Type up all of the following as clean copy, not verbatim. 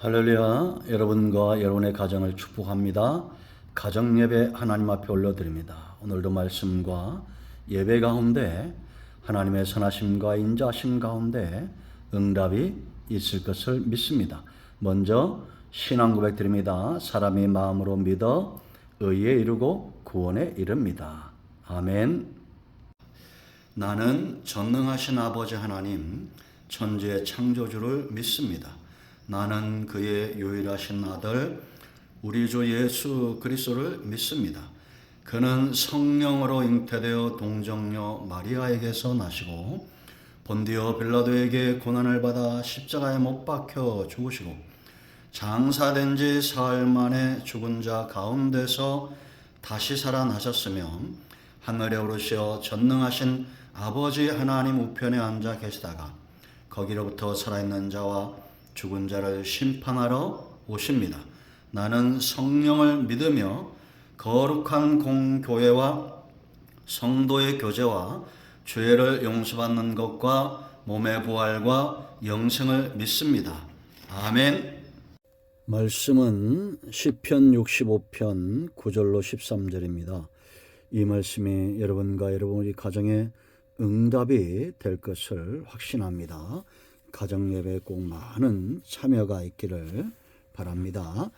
할렐루야. 여러분과 여러분의 가정을 축복합니다. 가정 예배 하나님 앞에 올려드립니다. 오늘도 말씀과 예배 가운데 하나님의 선하심과 인자하심 가운데 응답이 있을 것을 믿습니다. 먼저 신앙 고백 드립니다. 사람이 마음으로 믿어 의에 이르고 구원에 이릅니다. 아멘. 나는 전능하신 아버지 하나님, 천지의 창조주를 믿습니다. 나는 그의 유일하신 아들 우리 주 예수 그리스도를 믿습니다. 그는 성령으로 잉태되어 동정녀 마리아에게서 나시고 본디오 빌라도에게 고난을 받아 십자가에 못 박혀 죽으시고 장사된 지 사흘 만에 죽은 자 가운데서 다시 살아나셨으며 하늘에 오르시어 전능하신 아버지 하나님 우편에 앉아 계시다가 거기로부터 살아있는 자와 죽은 자를 심판하러 오십니다. 나는 성령을 믿으며 거룩한 공교회와 성도의 교제와 죄를 용서받는 것과 몸의 부활과 영생을 믿습니다. 아멘. 말씀은 시편 65편 9절로 13절입니다. 이 말씀이 여러분과 여러분의 가정에 응답이 될 것을 확신합니다. 가정예배에 꼭 많은 참여가 있기를 바랍니다.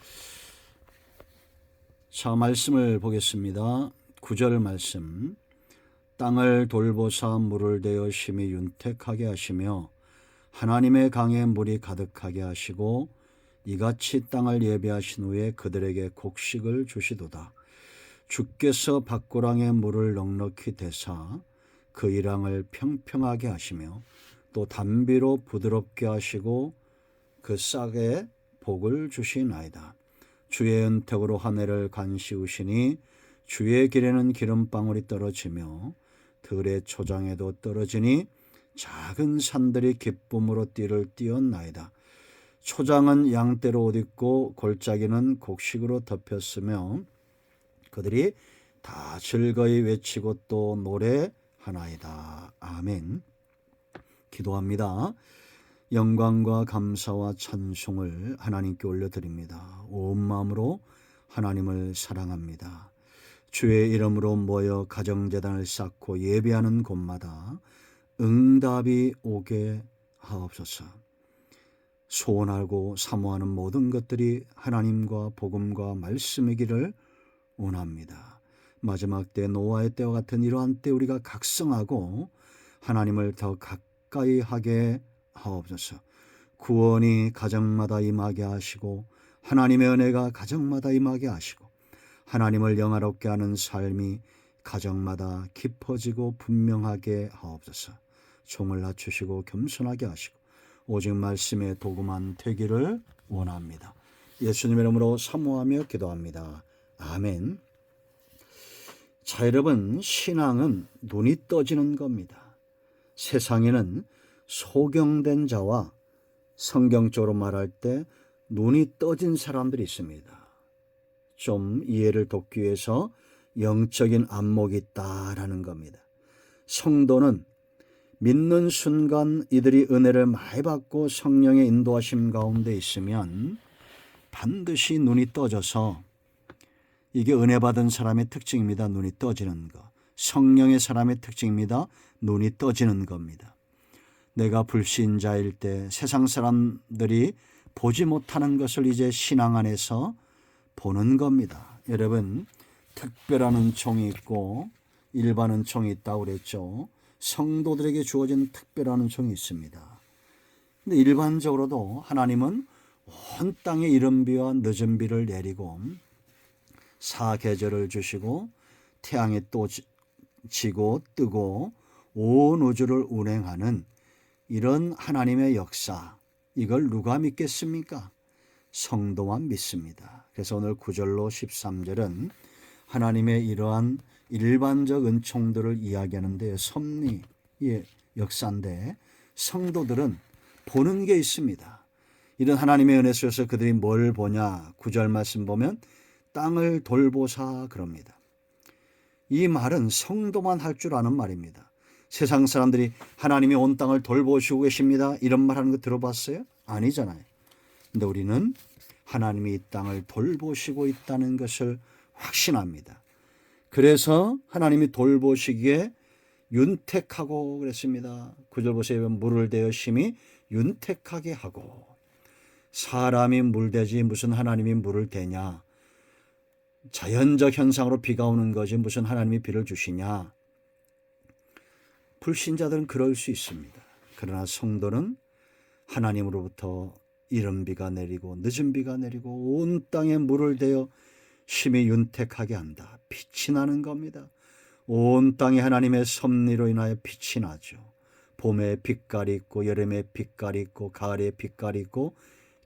자, 말씀을 보겠습니다. 9절 말씀. 땅을 돌보사 물을 대어 심히 윤택하게 하시며 하나님의 강에 물이 가득하게 하시고 이같이 땅을 예비하신 후에 그들에게 곡식을 주시도다. 주께서 밭고랑에 물을 넉넉히 대사 그 일항을 평평하게 하시며 또 담비로 부드럽게 하시고 그 싹에 복을 주시나이다. 주의 은택으로 하늘을 간시우시니 주의 길에는 기름방울이 떨어지며 들의 초장에도 떨어지니 작은 산들이 기쁨으로 띠를 띄었나이다. 초장은 양떼로 옷 입고 골짜기는 곡식으로 덮였으며 그들이 다 즐거이 외치고 또 노래하나이다. 아멘. 기도합니다. 영광과 감사와 찬송을 하나님께 올려드립니다. 온 마음으로 하나님을 사랑합니다. 주의 이름으로 모여 가정재단을 쌓고 예배하는 곳마다 응답이 오게 하옵소서. 소원하고 사모하는 모든 것들이 하나님과 복음과 말씀이기를 원합니다. 마지막 때 노아의 때와 같은 이러한 때 우리가 각성하고 하나님을 더 가까이 하게 하옵소서. 구원이 가정마다 임하게 하시고 하나님의 은혜가 가정마다 임하게 하시고 하나님을 영화롭게 하는 삶이 가정마다 깊어지고 분명하게 하옵소서. 종을 낮추시고 겸손하게 하시고 오직 말씀에 도구만 되기를 원합니다. 예수님의 이름으로 사모하며 기도합니다. 아멘. 자, 여러분, 신앙은 눈이 떠지는 겁니다. 세상에는 소경된 자와 성경적으로 말할 때 눈이 떠진 사람들이 있습니다. 좀 이해를 돕기 위해서 영적인 안목이 있다라는 겁니다. 성도는 믿는 순간 이들이 은혜를 많이 받고 성령의 인도하심 가운데 있으면 반드시 눈이 떠져서, 이게 은혜 받은 사람의 특징입니다. 눈이 떠지는 것. 성령의 사람의 특징입니다. 눈이 떠지는 겁니다. 내가 불신자일 때 세상 사람들이 보지 못하는 것을 이제 신앙 안에서 보는 겁니다. 여러분, 특별한 은총이 있고 일반 은총이 있다고 그랬죠. 성도들에게 주어진 특별한 은총이 있습니다. 근데 일반적으로도 하나님은 온 땅에 이른 비와 늦은 비를 내리고 사계절을 주시고 태양이 또 지고 뜨고 온 우주를 운행하는 이런 하나님의 역사, 이걸 누가 믿겠습니까? 성도만 믿습니다. 그래서 오늘 9절로 13절은 하나님의 이러한 일반적 은총들을 이야기하는데 섭리의 역사인데 성도들은 보는 게 있습니다. 이런 하나님의 은혜 속에서 그들이 뭘 보냐? 9절 말씀 보면 땅을 돌보사 그럽니다. 이 말은 성도만 할 줄 아는 말입니다. 세상 사람들이 하나님이 온 땅을 돌보시고 계십니다 이런 말 하는 거 들어봤어요? 아니잖아요. 근데 우리는 하나님이 이 땅을 돌보시고 있다는 것을 확신합니다. 그래서 하나님이 돌보시기에 윤택하고 그랬습니다. 9절 보세요. 물을 대어 심히 윤택하게 하고. 사람이 물대지 무슨 하나님이 물을 대냐. 자연적 현상으로 비가 오는 거지 무슨 하나님이 비를 주시냐. 불신자들은 그럴 수 있습니다. 그러나 성도는 하나님으로부터 이른 비가 내리고 늦은 비가 내리고 온 땅에 물을 대어 심히 윤택하게 한다. 빛이 나는 겁니다. 온 땅에 하나님의 섭리로 인하여 빛이 나죠. 봄에 빛깔이 있고 여름에 빛깔이 있고 가을에 빛깔이 있고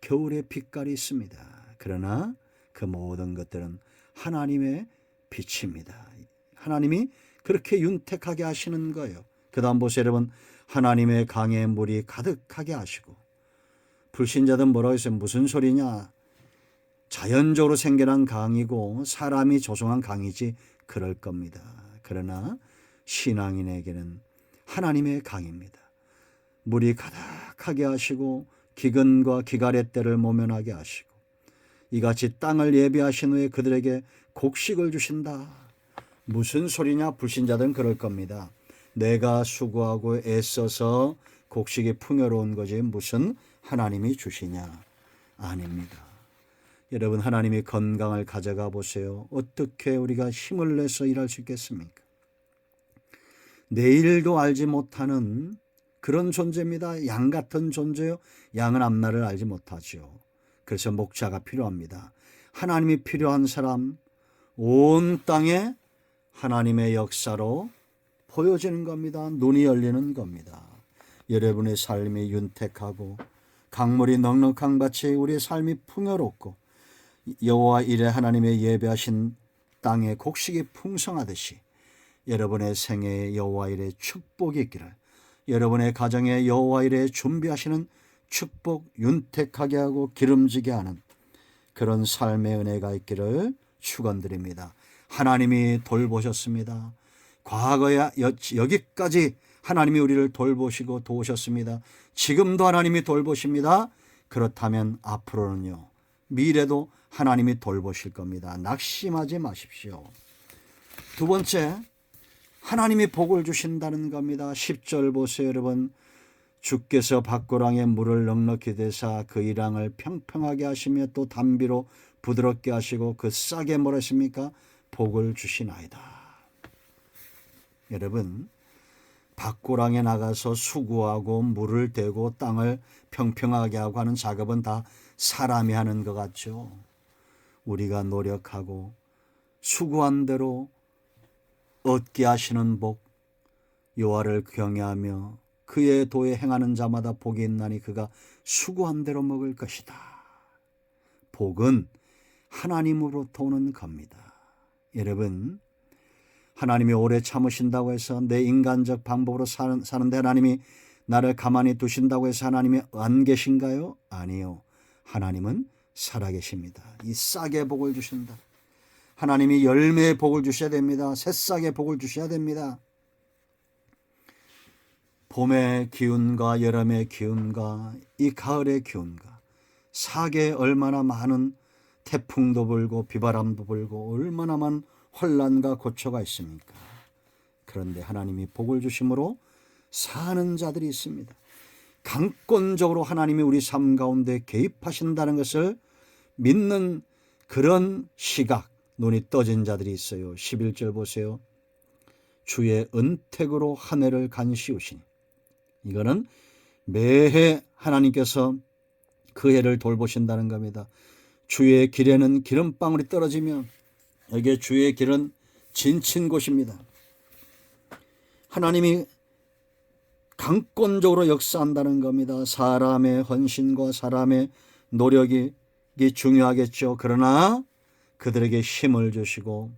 겨울에 빛깔이 있습니다. 그러나 그 모든 것들은 하나님의 빛입니다. 하나님이 그렇게 윤택하게 하시는 거예요. 그 다음 보세요 여러분. 하나님의 강에 물이 가득하게 하시고. 불신자들은 뭐라고 했어요? 무슨 소리냐. 자연적으로 생겨난 강이고 사람이 조성한 강이지 그럴 겁니다. 그러나 신앙인에게는 하나님의 강입니다. 물이 가득하게 하시고 기근과 기갈의 때를 모면하게 하시고 이같이 땅을 예비하신 후에 그들에게 곡식을 주신다. 무슨 소리냐. 불신자들은 그럴 겁니다. 내가 수고하고 애써서 곡식이 풍요로운 거지 무슨 하나님이 주시냐. 아닙니다. 여러분 하나님이 건강을 가져가 보세요. 어떻게 우리가 힘을 내서 일할 수 있겠습니까? 내일도 알지 못하는 그런 존재입니다. 양 같은 존재요. 양은 앞날을 알지 못하죠. 그래서 목자가 필요합니다. 하나님이 필요한 사람 온 땅에 하나님의 역사로 보여지는 겁니다. 눈이 열리는 겁니다. 여러분의 삶이 윤택하고 강물이 넉넉한 밭이 우리의 삶이 풍요롭고 여호와 이레 하나님의 예배하신 땅에 곡식이 풍성하듯이 여러분의 생애에 여호와 이레 축복이 있기를 여러분의 가정에 여호와 이레 준비하시는 축복 윤택하게 하고 기름지게 하는 그런 삶의 은혜가 있기를 축원드립니다. 하나님이 돌보셨습니다. 과거에 여기까지 하나님이 우리를 돌보시고 도우셨습니다. 지금도 하나님이 돌보십니다. 그렇다면 앞으로는요. 미래도 하나님이 돌보실 겁니다. 낙심하지 마십시오. 두 번째, 하나님이 복을 주신다는 겁니다. 10절 보세요 여러분. 주께서 밭고랑에 물을 넉넉히 대사 그 이랑을 평평하게 하시며 또 담비로 부드럽게 하시고 그 싹에 뭐라 했습니까? 복을 주시나이다. 여러분 밭고랑에 나가서 수고하고 물을 대고 땅을 평평하게 하고 하는 작업은 다 사람이 하는 것 같죠. 우리가 노력하고 수고한 대로 얻게 하시는 복 여호와를 경외하며 그의 도에 행하는 자마다 복이 있나니 그가 수고한 대로 먹을 것이다. 복은 하나님으로부터 오는 겁니다. 여러분 하나님이 오래 참으신다고 해서 내 인간적 방법으로 사는데 하나님이 나를 가만히 두신다고 해서 하나님이 안 계신가요? 아니요. 하나님은 살아계십니다. 이 싹의 복을 주신다. 하나님이 열매의 복을 주셔야 됩니다. 새싹의 복을 주셔야 됩니다. 봄의 기운과 여름의 기운과 이 가을의 기운과 사계에 얼마나 많은 태풍도 불고 비바람도 불고 얼마나 많은 혼란과 고초가 있습니까? 그런데 하나님이 복을 주심으로 사는 자들이 있습니다. 강권적으로 하나님이 우리 삶 가운데 개입하신다는 것을 믿는 그런 시각, 눈이 떠진 자들이 있어요. 11절 보세요. 주의 은택으로 한 해를 간시우시니. 이거는 매해 하나님께서 그 해를 돌보신다는 겁니다. 주의 길에는 기름방울이 떨어지면 여기에 주의 길은 진친 곳입니다. 하나님이 강권적으로 역사한다는 겁니다. 사람의 헌신과 사람의 노력이 중요하겠죠. 그러나 그들에게 힘을 주시고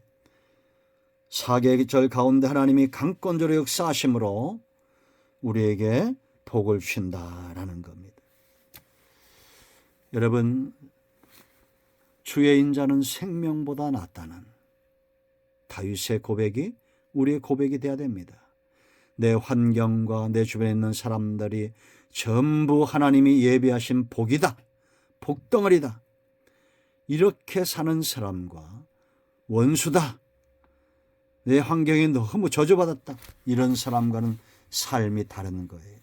사계절 가운데 하나님이 강권적으로 역사하심으로 우리에게 복을 주신다라는 겁니다. 여러분 주의 인자는 생명보다 낫다는 다윗의 고백이 우리의 고백이 되어야 됩니다. 내 환경과 내 주변에 있는 사람들이 전부 하나님이 예비하신 복이다. 복덩어리다. 이렇게 사는 사람과 원수다. 내 환경이 너무 저주받았다. 이런 사람과는 삶이 다른 거예요.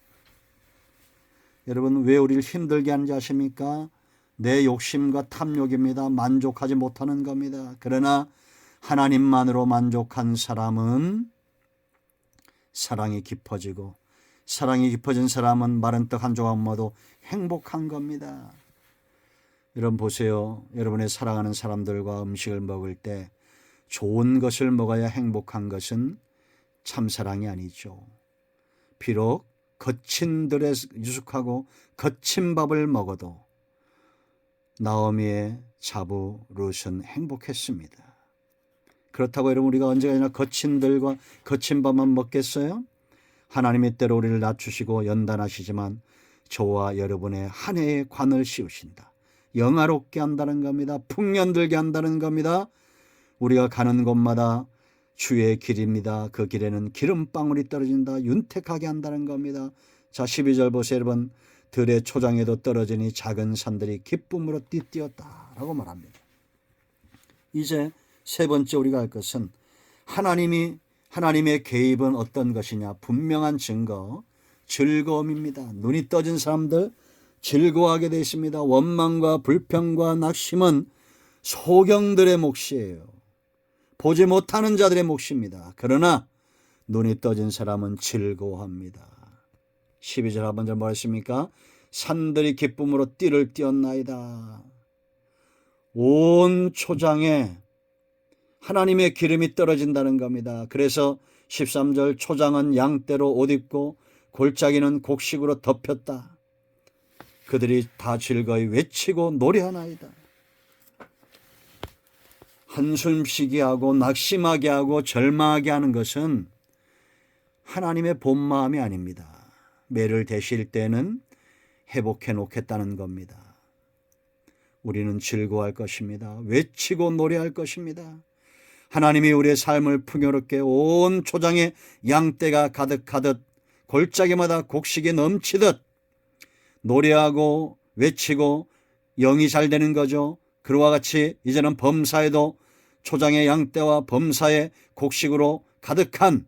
여러분, 왜 우리를 힘들게 하는지 아십니까? 내 욕심과 탐욕입니다. 만족하지 못하는 겁니다. 그러나 하나님만으로 만족한 사람은 사랑이 깊어지고, 사랑이 깊어진 사람은 마른 떡 한 조각 먹어도 행복한 겁니다. 여러분 보세요. 여러분의 사랑하는 사람들과 음식을 먹을 때 좋은 것을 먹어야 행복한 것은 참사랑이 아니죠. 비록 거친 들에 유숙하고 거친 밥을 먹어도 나오미의 자부 룻은 행복했습니다. 그렇다고 여러분 우리가 언제나 거친 들과 거친 밥만 먹겠어요? 하나님의 때로 우리를 낮추시고 연단하시지만 저와 여러분의 한 해의 관을 씌우신다. 영화롭게 한다는 겁니다. 풍년들게 한다는 겁니다. 우리가 가는 곳마다 주의 길입니다. 그 길에는 기름방울이 떨어진다. 윤택하게 한다는 겁니다. 자, 12절 보세요 여러분. 들의 초장에도 떨어지니 작은 산들이 기쁨으로 띠띠었다 라고 말합니다. 이제 세 번째 우리가 할 것은 하나님의 개입은 어떤 것이냐. 분명한 증거, 즐거움입니다. 눈이 떠진 사람들 즐거워하게 되어 있습니다. 원망과 불평과 낙심은 소경들의 몫이에요. 보지 못하는 자들의 몫입니다. 그러나 눈이 떠진 사람은 즐거워합니다. 12절 하반절 뭐라 했습니까? 산들이 기쁨으로 띠를 띄었나이다. 온 초장에 하나님의 기름이 떨어진다는 겁니다. 그래서 13절 초장은 양떼로 옷 입고 골짜기는 곡식으로 덮였다. 그들이 다 즐거이 외치고 노래하나이다. 한숨 쉬게 하고 낙심하게 하고 절망하게 하는 것은 하나님의 본 마음이 아닙니다. 매를 대실 때는 회복해 놓겠다는 겁니다. 우리는 즐거워할 것입니다. 외치고 노래할 것입니다. 하나님이 우리의 삶을 풍요롭게 온 초장에 양떼가 가득하듯 골짜기마다 곡식이 넘치듯 노래하고 외치고 영이 잘 되는 거죠. 그와 같이 이제는 범사에도 초장의 양떼와 범사의 곡식으로 가득한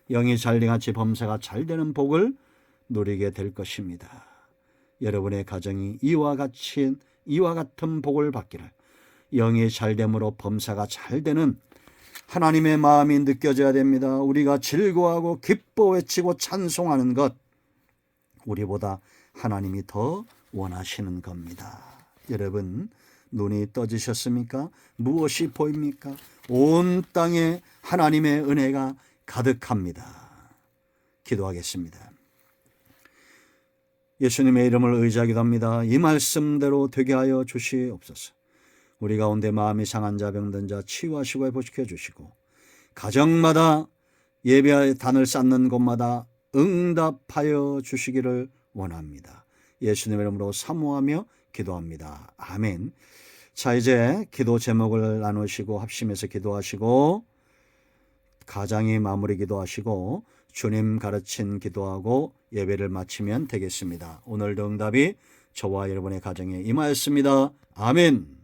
영이 잘된 같이 범사가 잘 되는 복을 누리게 될 것입니다. 여러분의 가정이 이와 같은 복을 받기를, 영이 잘됨으로 범사가 잘 되는 하나님의 마음이 느껴져야 됩니다. 우리가 즐거워하고 기뻐 외치고 찬송하는 것, 우리보다 하나님이 더 원하시는 겁니다. 여러분, 눈이 떠지셨습니까? 무엇이 보입니까? 온 땅에 하나님의 은혜가 가득합니다. 기도하겠습니다. 예수님의 이름을 의지하기도 합니다. 이 말씀대로 되게 하여 주시옵소서. 우리 가운데 마음이 상한 자, 병든 자 치유하시고 회복시켜 주시고, 가정마다 예배의 단을 쌓는 곳마다 응답하여 주시기를 원합니다. 예수님의 이름으로 사모하며 기도합니다. 아멘. 자, 이제 기도 제목을 나누시고 합심해서 기도하시고, 가장이 마무리 기도하시고 주님 가르친 기도하고 예배를 마치면 되겠습니다. 오늘도 응답이 저와 여러분의 가정에 임하였습니다. 아멘.